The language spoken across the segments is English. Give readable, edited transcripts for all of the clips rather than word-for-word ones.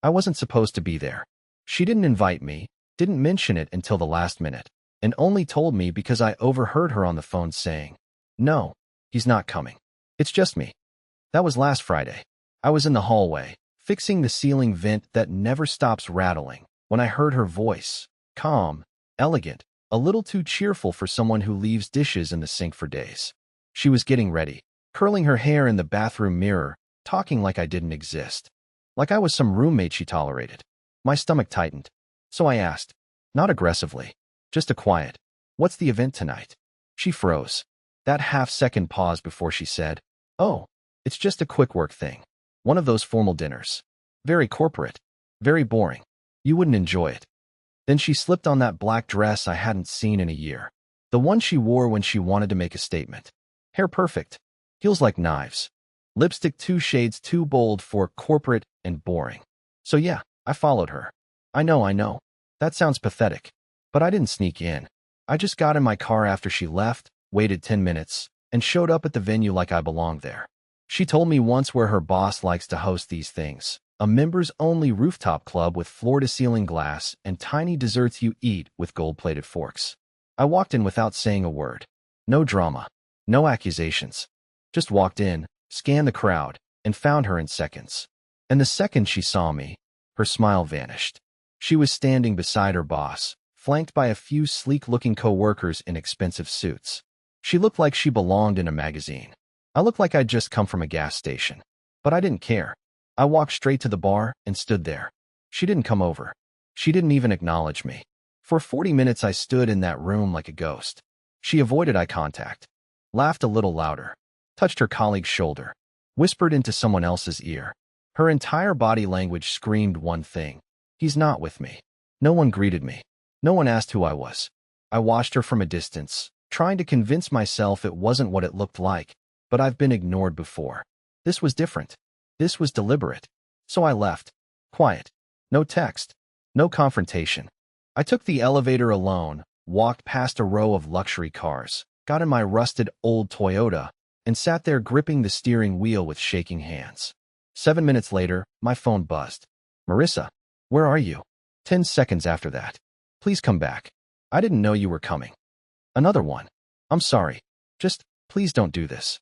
I wasn't supposed to be there. She didn't invite me, didn't mention it until the last minute, and only told me because I overheard her on the phone saying, "No, he's not coming. It's just me." That was last Friday. I was in the hallway, fixing the ceiling vent that never stops rattling, when I heard her voice, calm, elegant, a little too cheerful for someone who leaves dishes in the sink for days. She was getting ready, curling her hair in the bathroom mirror, talking like I didn't exist. Like I was some roommate she tolerated. My stomach tightened. So I asked, not aggressively, just a quiet, "What's the event tonight?" She froze. That half-second pause before she said, "Oh, it's just a quick work thing. One of those formal dinners. Very corporate. Very boring. You wouldn't enjoy it." Then she slipped on that black dress I hadn't seen in a year. The one she wore when she wanted to make a statement. Hair perfect. Heels like knives. Lipstick 2 shades too bold for corporate and boring. So yeah, I followed her. I know. That sounds pathetic. But I didn't sneak in. I just got in my car after she left, waited 10 minutes, and showed up at the venue like I belonged there. She told me once where her boss likes to host these things. A members-only rooftop club with floor-to-ceiling glass and tiny desserts you eat with gold-plated forks. I walked in without saying a word. No drama. No accusations. Just walked in, scanned the crowd, and found her in seconds. And the second she saw me, her smile vanished. She was standing beside her boss, flanked by a few sleek-looking co-workers in expensive suits. She looked like she belonged in a magazine. I looked like I'd just come from a gas station. But I didn't care. I walked straight to the bar and stood there. She didn't come over. She didn't even acknowledge me. For 40 minutes I stood in that room like a ghost. She avoided eye contact, laughed a little louder, touched her colleague's shoulder, whispered into someone else's ear. Her entire body language screamed one thing: he's not with me. No one greeted me. No one asked who I was. I watched her from a distance, trying to convince myself it wasn't what it looked like, but I've been ignored before. This was different. This was deliberate. So I left. Quiet. No text. No confrontation. I took the elevator alone, walked past a row of luxury cars, got in my rusted old Toyota, and sat there gripping the steering wheel with shaking hands. 7 minutes later, my phone buzzed. "Marissa, where are you?" 10 seconds after that. "Please come back. I didn't know you were coming." Another one. "I'm sorry. Just, please don't do this."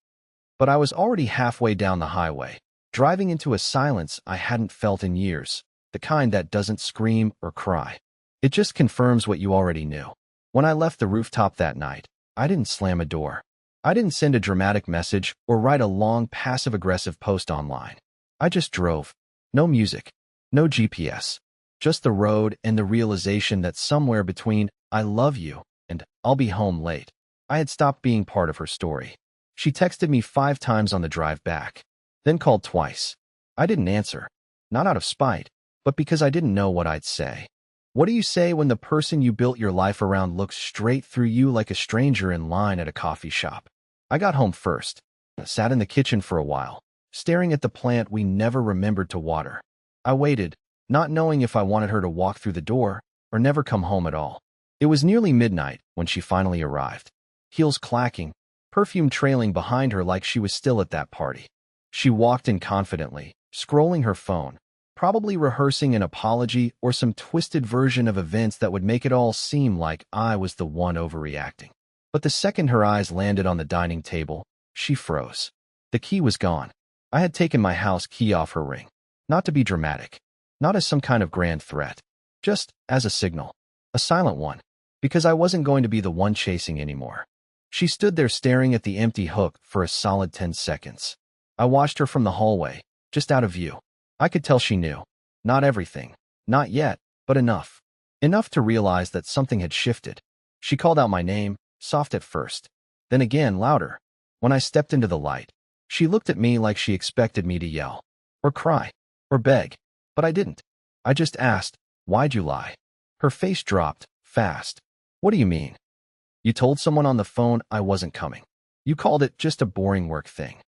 But I was already halfway down the highway, driving into a silence I hadn't felt in years, the kind that doesn't scream or cry. It just confirms what you already knew. When I left the rooftop that night, I didn't slam a door. I didn't send a dramatic message or write a long passive-aggressive post online. I just drove. No music. No GPS. Just the road and the realization that somewhere between "I love you" and "I'll be home late," I had stopped being part of her story. She texted me 5 times on the drive back, then called twice. I didn't answer. Not out of spite, but because I didn't know what I'd say. What do you say when the person you built your life around looks straight through you like a stranger in line at a coffee shop? I got home first, sat in the kitchen for a while, staring at the plant we never remembered to water. I waited, not knowing if I wanted her to walk through the door or never come home at all. It was nearly midnight when she finally arrived. Heels clacking, perfume trailing behind her like she was still at that party. She walked in confidently, scrolling her phone, probably rehearsing an apology or some twisted version of events that would make it all seem like I was the one overreacting. But the second her eyes landed on the dining table, she froze. The key was gone. I had taken my house key off her ring. Not to be dramatic. Not as some kind of grand threat. Just as a signal. A silent one. Because I wasn't going to be the one chasing anymore. She stood there staring at the empty hook for a solid 10 seconds. I watched her from the hallway, just out of view. I could tell she knew. Not everything. Not yet, but enough. Enough to realize that something had shifted. She called out my name, soft at first. Then again, louder. When I stepped into the light, she looked at me like she expected me to yell. Or cry. Or beg. But I didn't. I just asked, "Why'd you lie?" Her face dropped, fast. "What do you mean?" "You told someone on the phone I wasn't coming. You called it just a boring work thing.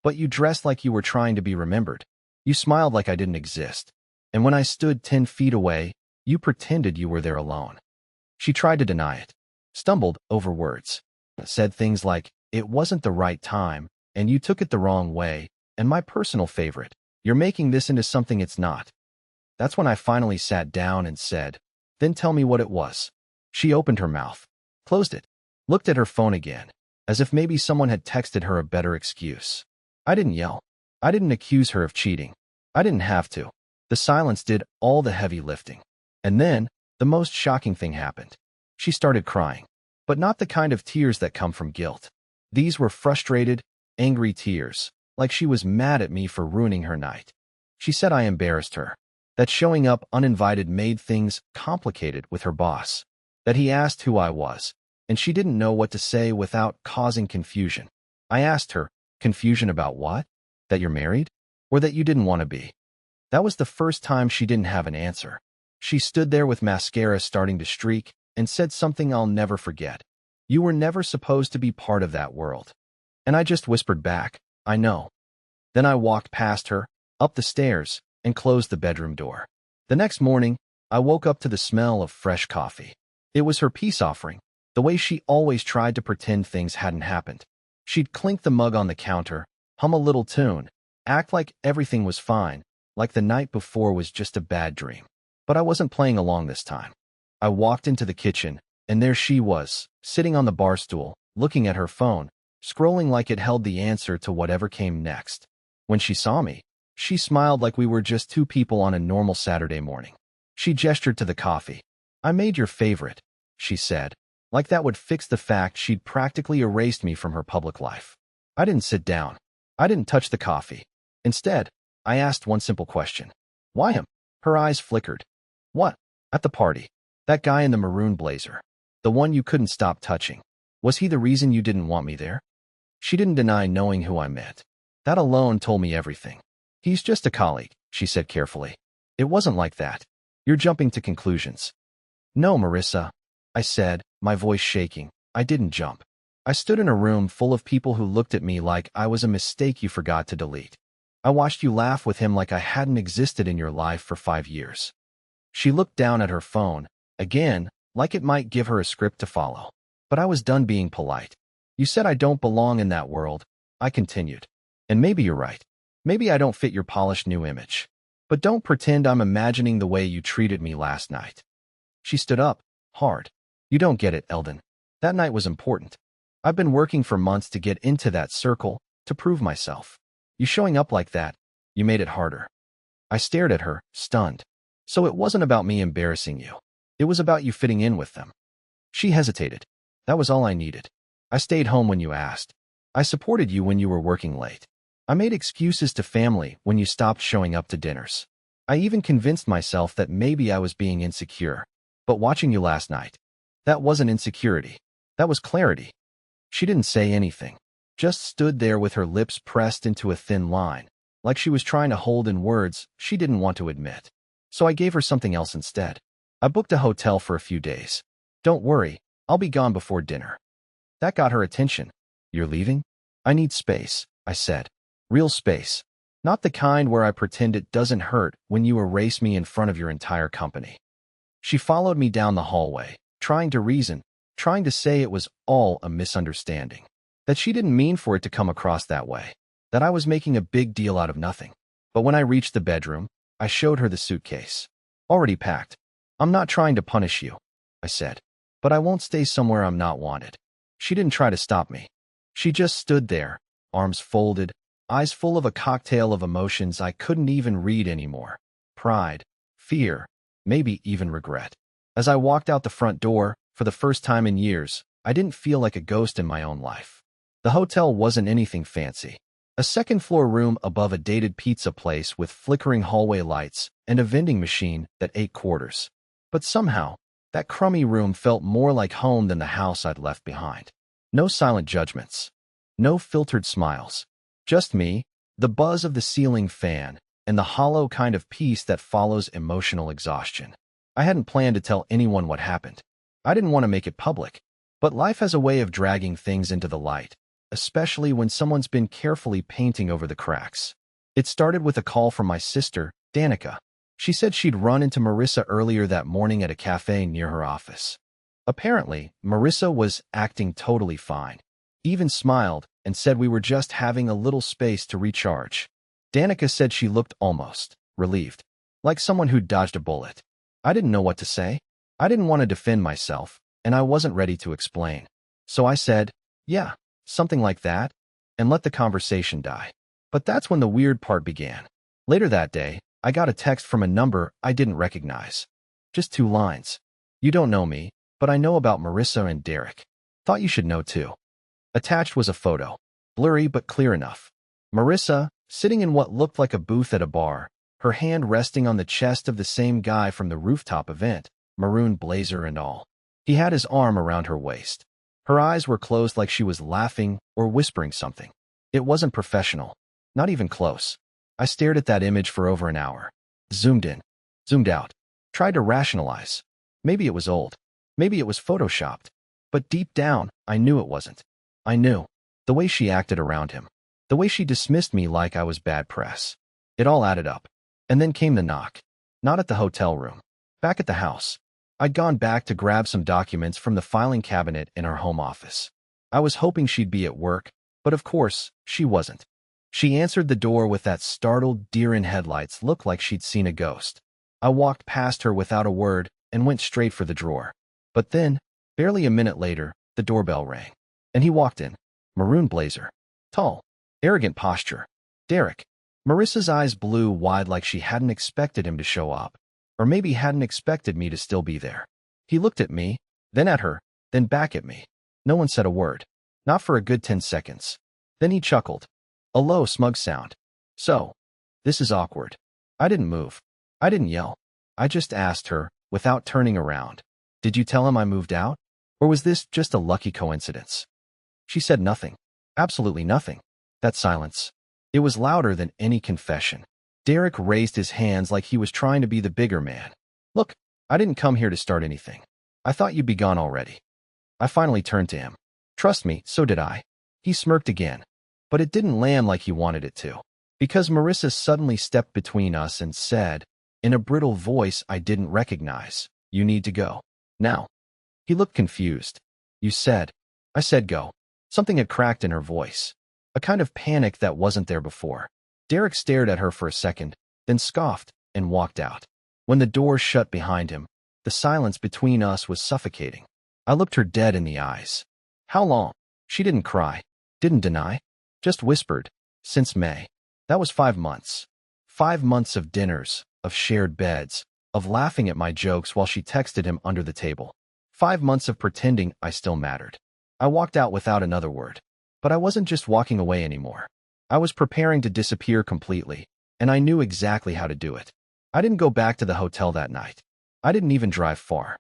But you dressed like you were trying to be remembered. You smiled like I didn't exist. And when I stood 10 feet away, you pretended you were there alone." She tried to deny it. Stumbled over words. Said things like, "It wasn't the right time, and you took it the wrong way," and my personal favorite, "You're making this into something it's not." That's when I finally sat down and said, "Then tell me what it was." She opened her mouth, closed it, looked at her phone again, as if maybe someone had texted her a better excuse. I didn't yell. I didn't accuse her of cheating. I didn't have to. The silence did all the heavy lifting. And then, the most shocking thing happened. She started crying, but not the kind of tears that come from guilt. These were frustrated, angry tears, like she was mad at me for ruining her night. She said I embarrassed her, that showing up uninvited made things complicated with her boss, that he asked who I was, and she didn't know what to say without causing confusion. I asked her, confusion about what? That you're married? Or that you didn't want to be? That was the first time she didn't have an answer. She stood there with mascara starting to streak and said something I'll never forget. "You were never supposed to be part of that world." And I just whispered back, "I know." Then I walked past her, up the stairs, and closed the bedroom door. The next morning, I woke up to the smell of fresh coffee. It was her peace offering, the way she always tried to pretend things hadn't happened. She'd clink the mug on the counter, hum a little tune, act like everything was fine, like the night before was just a bad dream. But I wasn't playing along this time. I walked into the kitchen, and there she was, sitting on the bar stool, looking at her phone, scrolling like it held the answer to whatever came next. When she saw me, she smiled like we were just two people on a normal Saturday morning. She gestured to the coffee. "I made your favorite," she said, like that would fix the fact she'd practically erased me from her public life. I didn't sit down. I didn't touch the coffee. Instead, I asked one simple question. "Why him?" Her eyes flickered. "What?" "At the party. That guy in the maroon blazer. The one you couldn't stop touching. Was he the reason you didn't want me there?" She didn't deny knowing who I meant. That alone told me everything. "He's just a colleague," she said carefully. "It wasn't like that. You're jumping to conclusions." "No, Marissa," I said, my voice shaking. "I didn't jump. I stood in a room full of people who looked at me like I was a mistake you forgot to delete. I watched you laugh with him like I hadn't existed in your life for 5 years." She looked down at her phone, again, like it might give her a script to follow. But I was done being polite. "You said I don't belong in that world," I continued. "And maybe you're right. Maybe I don't fit your polished new image. But don't pretend I'm imagining the way you treated me last night." She stood up, hard. "You don't get it, Eldon. That night was important. I've been working for months to get into that circle, to prove myself. You showing up like that, you made it harder." I stared at her, stunned. "So it wasn't about me embarrassing you. It was about you fitting in with them." She hesitated. "That was all I needed. I stayed home when you asked. I supported you when you were working late. I made excuses to family when you stopped showing up to dinners. I even convinced myself that maybe I was being insecure. But watching you last night, that wasn't insecurity. That was clarity." She didn't say anything, just stood there with her lips pressed into a thin line, like she was trying to hold in words she didn't want to admit. So I gave her something else instead. I booked a hotel for a few days. "Don't worry, I'll be gone before dinner." That got her attention. "You're leaving?" "I need space," I said. "Real space. Not the kind where I pretend it doesn't hurt when you erase me in front of your entire company." She followed me down the hallway, trying to reason, trying to say it was all a misunderstanding, that she didn't mean for it to come across that way, that I was making a big deal out of nothing. But when I reached the bedroom, I showed her the suitcase. "Already packed. I'm not trying to punish you," I said, "but I won't stay somewhere I'm not wanted." She didn't try to stop me. She just stood there, arms folded, eyes full of a cocktail of emotions I couldn't even read anymore. Pride, fear, maybe even regret. As I walked out the front door, for the first time in years, I didn't feel like a ghost in my own life. The hotel wasn't anything fancy. A second-floor room above a dated pizza place with flickering hallway lights and a vending machine that ate quarters. But somehow, that crummy room felt more like home than the house I'd left behind. No silent judgments. No filtered smiles. Just me, the buzz of the ceiling fan, and the hollow kind of peace that follows emotional exhaustion. I hadn't planned to tell anyone what happened. I didn't want to make it public. But life has a way of dragging things into the light, especially when someone's been carefully painting over the cracks. It started with a call from my sister, Danica. She said she'd run into Marissa earlier that morning at a cafe near her office. Apparently, Marissa was acting totally fine, even smiled and said we were just having a little space to recharge. Danica said she looked almost relieved. like someone who dodged a bullet. I didn't know what to say. I didn't want to defend myself, and I wasn't ready to explain. So I said, yeah, something like that, and let the conversation die. But that's when the weird part began. Later that day, I got a text from a number I didn't recognize. Just 2 lines. You don't know me, but I know about Marissa and Derek. Thought you should know too. Attached was a photo. Blurry but clear enough. Marissa, sitting in what looked like a booth at a bar, her hand resting on the chest of the same guy from the rooftop event, maroon blazer and all. He had his arm around her waist. Her eyes were closed like she was laughing or whispering something. It wasn't professional. Not even close. I stared at that image for over an hour. Zoomed in. Zoomed out. Tried to rationalize. Maybe it was old. Maybe it was photoshopped. But deep down, I knew it wasn't. I knew. The way she acted around him. The way she dismissed me like I was bad press. It all added up. And then came the knock. Not at the hotel room. Back at the house. I'd gone back to grab some documents from the filing cabinet in our home office. I was hoping she'd be at work, but of course, she wasn't. She answered the door with that startled deer-in-headlights look like she'd seen a ghost. I walked past her without a word and went straight for the drawer. But then, barely a minute later, the doorbell rang. And he walked in. Maroon blazer. Tall. Arrogant posture. Derek. Marissa's eyes blew wide like she hadn't expected him to show up. Or maybe hadn't expected me to still be there. He looked at me, then at her, then back at me. No one said a word. Not for a good 10 seconds. Then he chuckled. A low, smug sound. So, this is awkward. I didn't move. I didn't yell. I just asked her, without turning around. Did you tell him I moved out? Or was this just a lucky coincidence? She said nothing. Absolutely nothing. That silence. It was louder than any confession. Derek raised his hands like he was trying to be the bigger man. Look, I didn't come here to start anything. I thought you'd be gone already. I finally turned to him. Trust me, so did I. He smirked again. But it didn't land like he wanted it to. Because Marissa suddenly stepped between us and said, in a brittle voice I didn't recognize, you need to go. Now. He looked confused. You said. I said go. Something had cracked in her voice. A kind of panic that wasn't there before. Derek stared at her for a second, then scoffed and walked out. When the door shut behind him, the silence between us was suffocating. I looked her dead in the eyes. How long? She didn't cry, didn't deny, just whispered. Since May. That was 5 months. 5 months of dinners, of shared beds, of laughing at my jokes while she texted him under the table. 5 months of pretending I still mattered. I walked out without another word. But I wasn't just walking away anymore. I was preparing to disappear completely, and I knew exactly how to do it. I didn't go back to the hotel that night. I didn't even drive far.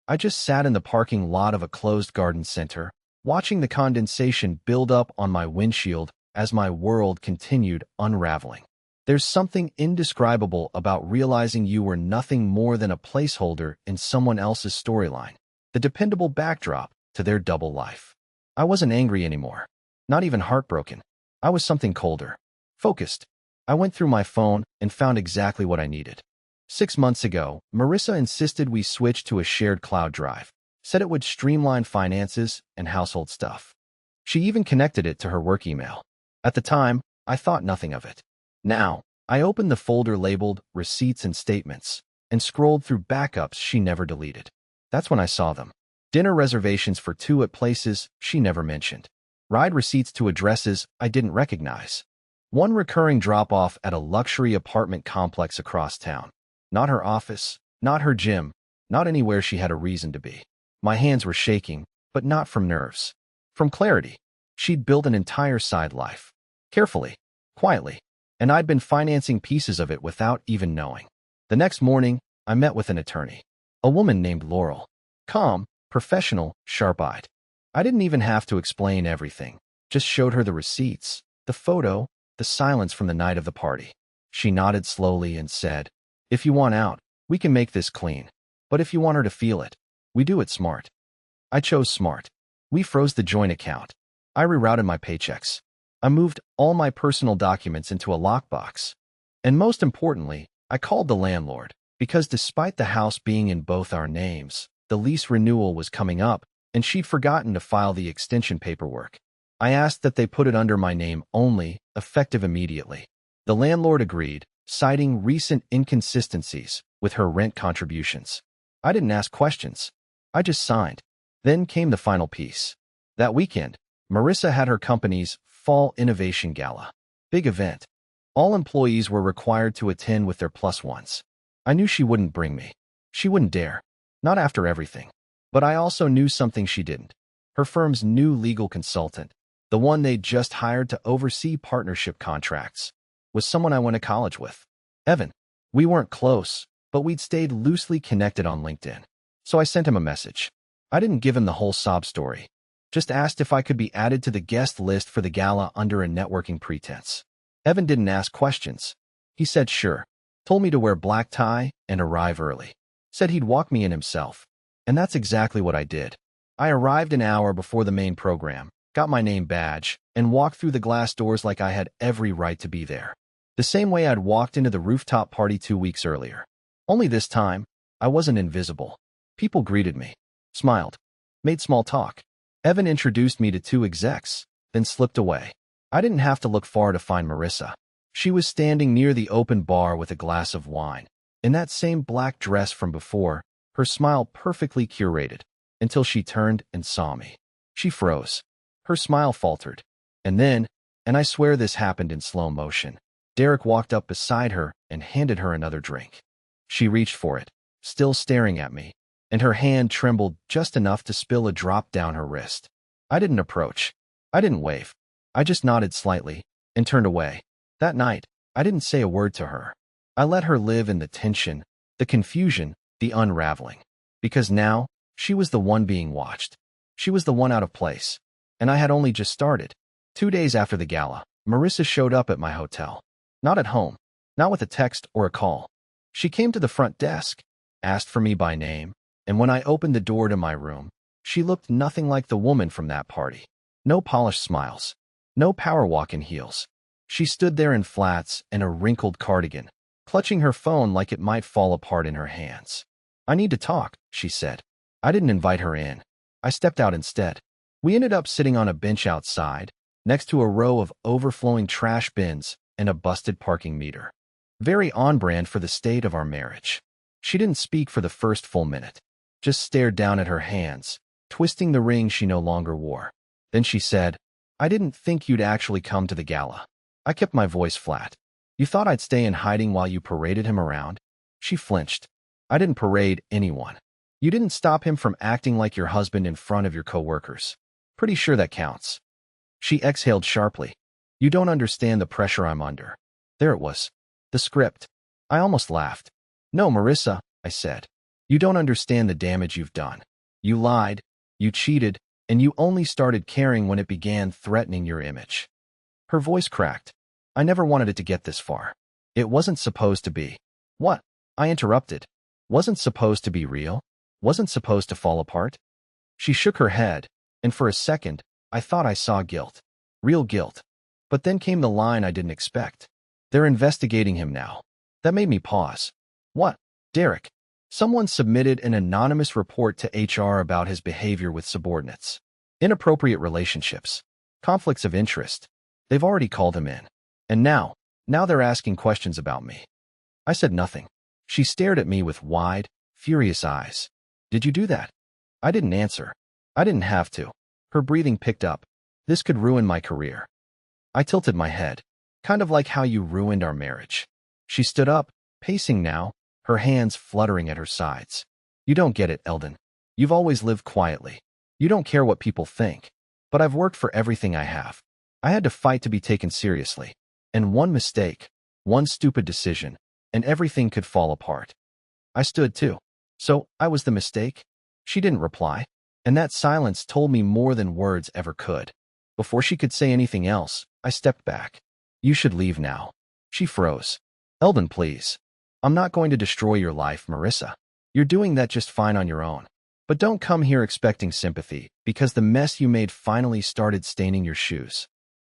I just sat in the parking lot of a closed garden center, watching the condensation build up on my windshield as my world continued unraveling. There's something indescribable about realizing you were nothing more than a placeholder in someone else's storyline, the dependable backdrop to their double life. I wasn't angry anymore. Not even heartbroken. I was something colder. Focused. I went through my phone and found exactly what I needed. 6 months ago, Marissa insisted we switch to a shared cloud drive, said it would streamline finances and household stuff. She even connected it to her work email. At the time, I thought nothing of it. Now, I opened the folder labeled Receipts and Statements and scrolled through backups she never deleted. That's when I saw them. Dinner reservations for 2 at places she never mentioned. Ride receipts to addresses I didn't recognize. One recurring drop-off at a luxury apartment complex across town. Not her office, not her gym, not anywhere she had a reason to be. My hands were shaking, but not from nerves. From clarity. She'd built an entire side life. Carefully, quietly, and I'd been financing pieces of it without even knowing. The next morning, I met with an attorney. A woman named Laurel. Calm, professional, sharp-eyed. I didn't even have to explain everything. Just showed her the receipts, the photo, the silence from the night of the party. She nodded slowly and said, if you want out, we can make this clean. But if you want her to feel it, we do it smart. I chose smart. We froze the joint account. I rerouted my paychecks. I moved all my personal documents into a lockbox. And most importantly, I called the landlord, because despite the house being in both our names, the lease renewal was coming up, and she'd forgotten to file the extension paperwork. I asked that they put it under my name only, effective immediately. The landlord agreed, citing recent inconsistencies with her rent contributions. I didn't ask questions. I just signed. Then came the final piece. That weekend, Marissa had her company's Fall Innovation Gala. Big event. All employees were required to attend with their plus ones. I knew she wouldn't bring me. She wouldn't dare. Not after everything. But I also knew something she didn't. Her firm's new legal consultant, the one they'd just hired to oversee partnership contracts, was someone I went to college with. Evan. We weren't close, but we'd stayed loosely connected on LinkedIn. So I sent him a message. I didn't give him the whole sob story. Just asked if I could be added to the guest list for the gala under a networking pretense. Evan didn't ask questions. He said sure. Told me to wear black tie and arrive early. Said he'd walk me in himself. And that's exactly what I did. I arrived an hour before the main program, got my name badge, and walked through the glass doors like I had every right to be there. The same way I'd walked into the rooftop party 2 weeks earlier. Only this time, I wasn't invisible. People greeted me, smiled, made small talk. Evan introduced me to 2 execs, then slipped away. I didn't have to look far to find Marissa. She was standing near the open bar with a glass of wine. In that same black dress from before, her smile perfectly curated, until she turned and saw me. She froze. Her smile faltered. And I swear this happened in slow motion, Derek walked up beside her and handed her another drink. She reached for it, still staring at me, and her hand trembled just enough to spill a drop down her wrist. I didn't approach. I didn't wave. I just nodded slightly and turned away. That night, I didn't say a word to her. I let her live in the tension, the confusion, the unraveling. Because now, she was the one being watched. She was the one out of place. And I had only just started. 2 days after the gala, Marissa showed up at my hotel. Not at home. Not with a text or a call. She came to the front desk, asked for me by name, and when I opened the door to my room, she looked nothing like the woman from that party. No polished smiles. No power walk in heels. She stood there in flats and a wrinkled cardigan, clutching her phone like it might fall apart in her hands. "I need to talk," she said. I didn't invite her in. I stepped out instead. We ended up sitting on a bench outside, next to a row of overflowing trash bins and a busted parking meter. Very on-brand for the state of our marriage. She didn't speak for the first full minute, just stared down at her hands, twisting the ring she no longer wore. Then she said, "I didn't think you'd actually come to the gala." I kept my voice flat. "You thought I'd stay in hiding while you paraded him around?" She flinched. "I didn't parade anyone. You didn't stop him from acting like your husband in front of your coworkers. Pretty sure that counts." She exhaled sharply. "You don't understand the pressure I'm under." There it was. The script. I almost laughed. "No, Marissa," I said. "You don't understand the damage you've done. You lied, you cheated, and you only started caring when it began threatening your image." Her voice cracked. "I never wanted it to get this far. It wasn't supposed to be." "What?" I interrupted. "Wasn't supposed to be real? Wasn't supposed to fall apart?" She shook her head, and for a second, I thought I saw guilt. Real guilt. But then came the line I didn't expect. "They're investigating him now." That made me pause. "What?" "Derek. Someone submitted an anonymous report to HR about his behavior with subordinates. Inappropriate relationships. Conflicts of interest. They've already called him in. And now they're asking questions about me." I said nothing. She stared at me with wide, furious eyes. "Did you do that?" I didn't answer. I didn't have to. Her breathing picked up. This could ruin my career. I tilted my head. "Kind of like how you ruined our marriage." She stood up, pacing now, her hands fluttering at her sides. "You don't get it, Eldon. You've always lived quietly. You don't care what people think. But I've worked for everything I have. I had to fight to be taken seriously. And one mistake, one stupid decision, and everything could fall apart." I stood too. "So, I was the mistake?" She didn't reply, and that silence told me more than words ever could. Before she could say anything else, I stepped back. "You should leave now." She froze. "Eldon, please. I'm not going to destroy your life, Marissa. You're doing that just fine on your own. But don't come here expecting sympathy, because the mess you made finally started staining your shoes."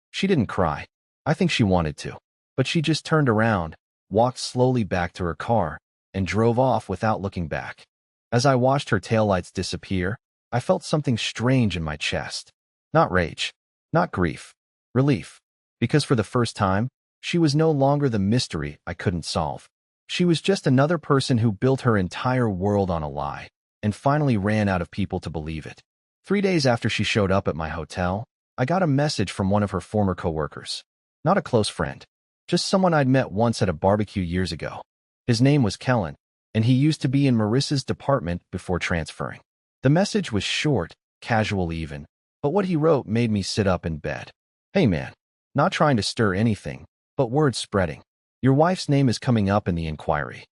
She didn't cry. I think she wanted to. But she just turned around, walked slowly back to her car, and drove off without looking back. As I watched her taillights disappear, I felt something strange in my chest. Not rage. Not grief. Relief. Because for the first time, She was no longer the mystery I couldn't solve. She was just another person who built her entire world on a lie, and finally ran out of people to believe it. 3 days after she showed up at my hotel, I got a message from one of her former coworkers. Not a close friend, just someone I'd met once at a barbecue years ago. His name was Kellen, and he used to be in Marissa's department before transferring. The message was short, casual even, but what he wrote made me sit up in bed. Hey man, not trying to stir anything, but word spreading. Your wife's name is coming up in the inquiry.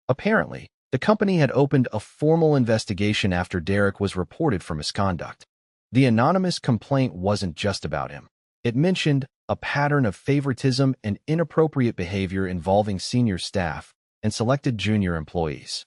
Apparently, the company had opened a formal investigation after Derek was reported for misconduct. The anonymous complaint wasn't just about him. It mentioned a pattern of favoritism and inappropriate behavior involving senior staff and selected junior employees.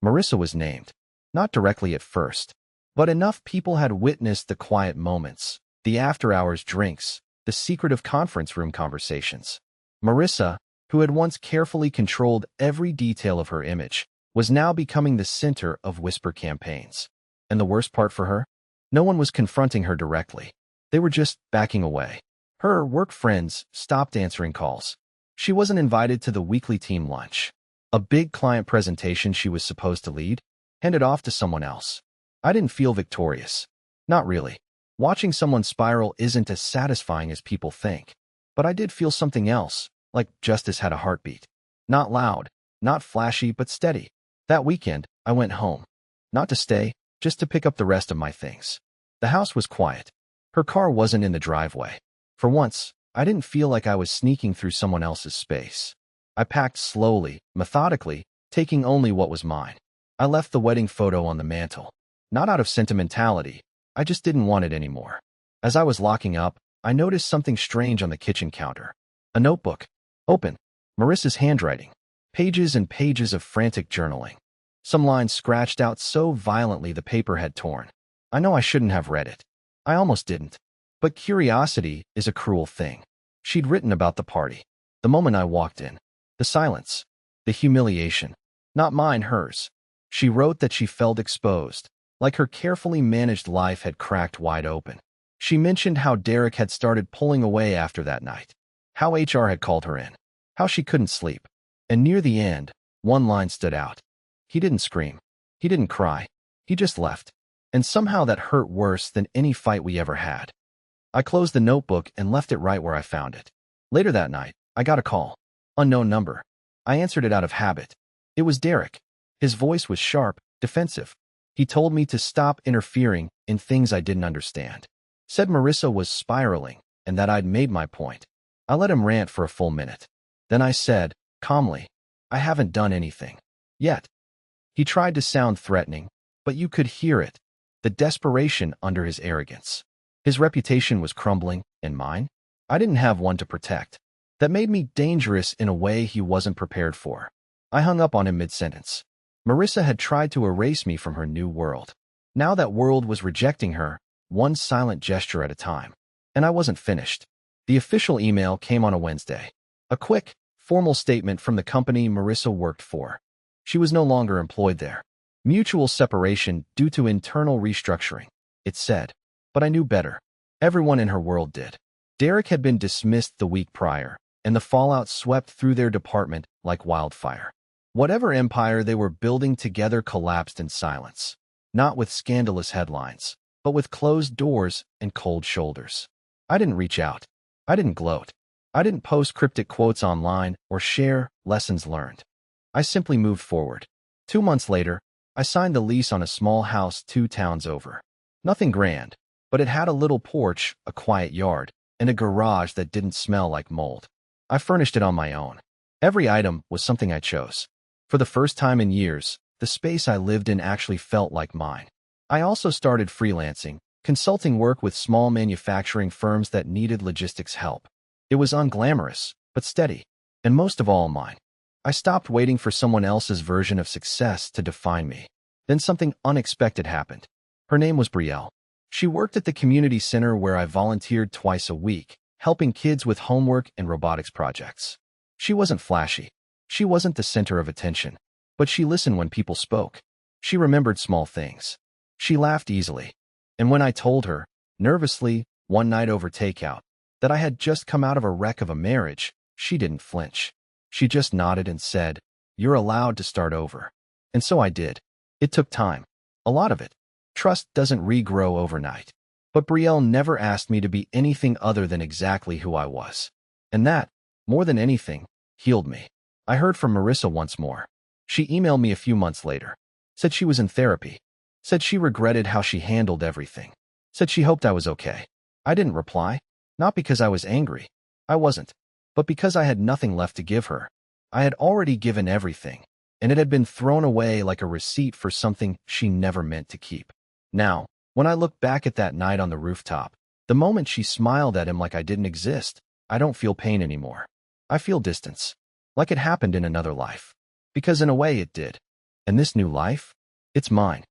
Marissa was named, not directly at first, but enough people had witnessed the quiet moments, the after-hours drinks, the secretive conference room conversations. Marissa, who had once carefully controlled every detail of her image, was now becoming the center of whisper campaigns. And the worst part for her? No one was confronting her directly. They were just backing away. Her work friends stopped answering calls. She wasn't invited to the weekly team lunch. A big client presentation she was supposed to lead, handed off to someone else. I didn't feel victorious. Not really. Watching someone spiral isn't as satisfying as people think. But I did feel something else, like justice had a heartbeat. Not loud, not flashy, but steady. That weekend, I went home. Not to stay, just to pick up the rest of my things. The house was quiet. Her car wasn't in the driveway. For once, I didn't feel like I was sneaking through someone else's space. I packed slowly, methodically, taking only what was mine. I left the wedding photo on the mantel. Not out of sentimentality, I just didn't want it anymore. As I was locking up, I noticed something strange on the kitchen counter. A notebook. Open. Marissa's handwriting. Pages and pages of frantic journaling. Some lines scratched out so violently the paper had torn. I know I shouldn't have read it. I almost didn't. But curiosity is a cruel thing. She'd written about the party. The moment I walked in. The silence. The humiliation. Not mine, hers. She wrote that she felt exposed, like her carefully managed life had cracked wide open. She mentioned how Derek had started pulling away after that night. How HR had called her in. How she couldn't sleep. And near the end, one line stood out. He didn't scream. He didn't cry. He just left. And somehow that hurt worse than any fight we ever had. I closed the notebook and left it right where I found it. Later that night, I got a call. Unknown number. I answered it out of habit. It was Derek. His voice was sharp, defensive. He told me to stop interfering in things I didn't understand. Said Marissa was spiraling and that I'd made my point. I let him rant for a full minute. Then I said, calmly, I haven't done anything. Yet. He tried to sound threatening, but you could hear it. The desperation under his arrogance. His reputation was crumbling, and mine? I didn't have one to protect. That made me dangerous in a way he wasn't prepared for. I hung up on him mid-sentence. Marissa had tried to erase me from her new world. Now that world was rejecting her, one silent gesture at a time. And I wasn't finished. The official email came on a Wednesday. A quick, formal statement from the company Marissa worked for. She was no longer employed there. Mutual separation due to internal restructuring, it said. But I knew better. Everyone in her world did. Derek had been dismissed the week prior, and the fallout swept through their department like wildfire. Whatever empire they were building together collapsed in silence. Not with scandalous headlines, but with closed doors and cold shoulders. I didn't reach out. I didn't gloat. I didn't post cryptic quotes online or share lessons learned. I simply moved forward. 2 months later, I signed the lease on a small house 2 towns over. Nothing grand, but it had a little porch, a quiet yard, and a garage that didn't smell like mold. I furnished it on my own. Every item was something I chose. For the first time in years, the space I lived in actually felt like mine. I also started freelancing, consulting work with small manufacturing firms that needed logistics help. It was unglamorous, but steady, and most of all mine. I stopped waiting for someone else's version of success to define me. Then something unexpected happened. Her name was Betrayal. She worked at the community center where I volunteered twice a week, helping kids with homework and robotics projects. She wasn't flashy. She wasn't the center of attention, but she listened when people spoke. She remembered small things. She laughed easily. And when I told her, nervously, one night over takeout, that I had just come out of a wreck of a marriage, She didn't flinch. She just nodded and said, "You're allowed to start over." And so I did. It took time. A lot of it. Trust doesn't regrow overnight. But Brielle never asked me to be anything other than exactly who I was. And that, more than anything, healed me. I heard from Marissa once more. She emailed me a few months later. Said she was in therapy. Said she regretted how she handled everything. Said she hoped I was okay. I didn't reply. Not because I was angry. I wasn't. But because I had nothing left to give her. I had already given everything, and it had been thrown away like a receipt for something she never meant to keep. Now, when I look back at that night on the rooftop, the moment she smiled at him like I didn't exist, I don't feel pain anymore. I feel distance. Like it happened in another life. Because in a way it did. And this new life? It's mine.